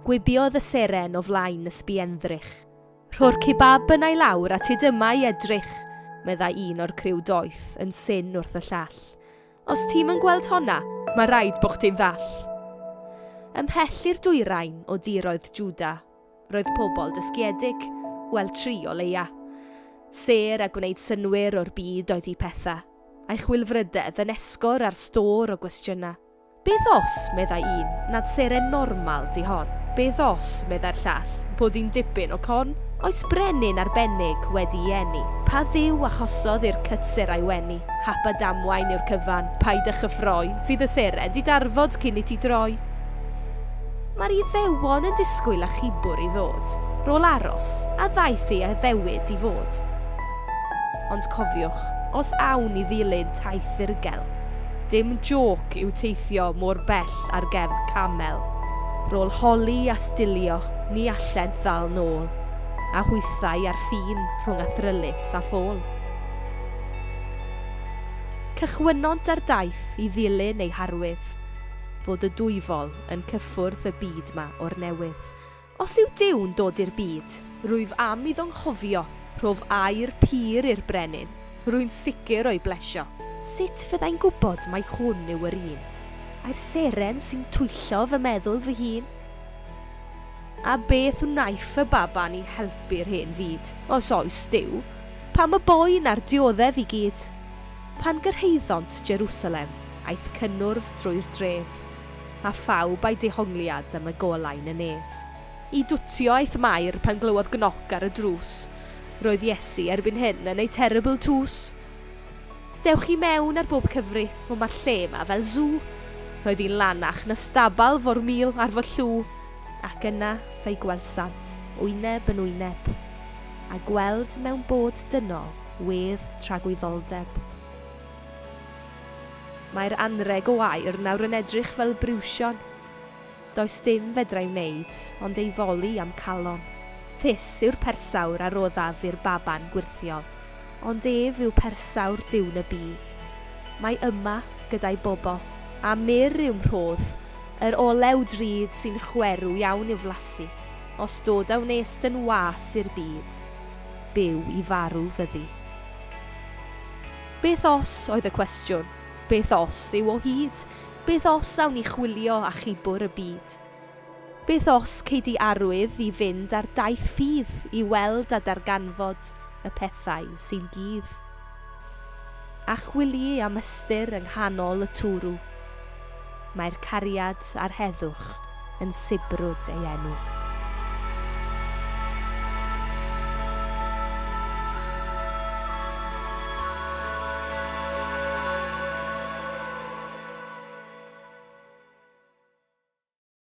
Gwibiodd y seren o flaen ysbiendrych. Rho'r cebab yna i lawr a tyd yma i edrych, medda un o'r criw doeth yn syn wrth y llall. Os ti'n yn gweld honna, mae rhaid bod chdi'n ddall. Ymhell i'r dwyrain o diroedd Jwda, roedd pobl dysgiedig, wel 3 o leia. Ser a gwneud synwyr o'r byd oedd eu pethau, a'i chwilfrydedd yn esgor ar stor o gwestiynau. Beth os, meddai un, nad seren normal di hon? Beth os, meddai'r llall, bod hi'n dipyn o con? Oes brenin arbennig wedi ei eni? Pa ddiw achosodd i'r cytser a'i weni? Hap a damwain yw'r cyfan, paid â chyffroi, fydd y seren di darfod cyn i ti droi. Mae'r Iddewon yn disgwyl a chibwr i ddod, rôl aros, a ddaeth ei addewid i fod. Ond cofiwch, os awn i ddilyn taith irgel, dim joc yw teithio mor bell ar gefn camel. Rôl holi a stilio, ni allent ddal nôl, a hwythau ar ffin rhwng a thrylyth a ffôl. Cychwynont ar daith i ddilyn ei harwydd, fod y dwyfol yn cyffwrdd y byd ma o'r newydd. Os yw Duw'n dod i'r byd, rwyf am iddo'n chofio, rhof air pur i'r brenin, rwy'n sicr o'i blesio. Sut fyddai'n gwybod mai hwn yw yr un? A'r seren sy'n twyllo fy meddwl fy hun? A beth wnaiff y baban i helpu'r hen fyd? Os oes Duw, pam y boen a'r dioddef i gyd? Pan gyrheiddont Jerusalem, aeth cynnwrf drwy'r dref, a phawb a'i dehongliad am y golain y nef. I dwtio aeth Mair pan glywodd gnoc ar y drws, roedd Iesu erbyn hyn yn ei terrible tws. Dewch i mewn ar bob cyfri, o mae'r lle yma fel zoo. Roedd hi'n lanach na stabal formil ar fy llw, ac yna fe'i gwelsant, wyneb yn wyneb, a gweld mewn bod dynol wedd tragwyddoldeb. Mae'r anreg o air nawr yn edrych fel briwsion. Does dim fedra'i wneud, ond ei foli am calon. Thys yw'r persawr a roddaf i'r baban gwirthiol, ond ef yw persawr diwn y byd. Mae yma gyda'i bobl, a myr yw'n rhodd, yr olew drud sy'n chwerw iawn i'w flasu, os dod a wnest yn was i'r byd, byw i farw fyddi. Beth os oedd y cwestiwn? Beth os yw o hyd? Beth os awn i chwilio a chibwr y byd? Beth os ceid i arwydd i fynd ar daith ffydd i weld a darganfod y pethau sy'n gydd? A chwili am ystyr yng nghanol y twrw, mae'r cariad a'r heddwch yn sibrwd ei enw.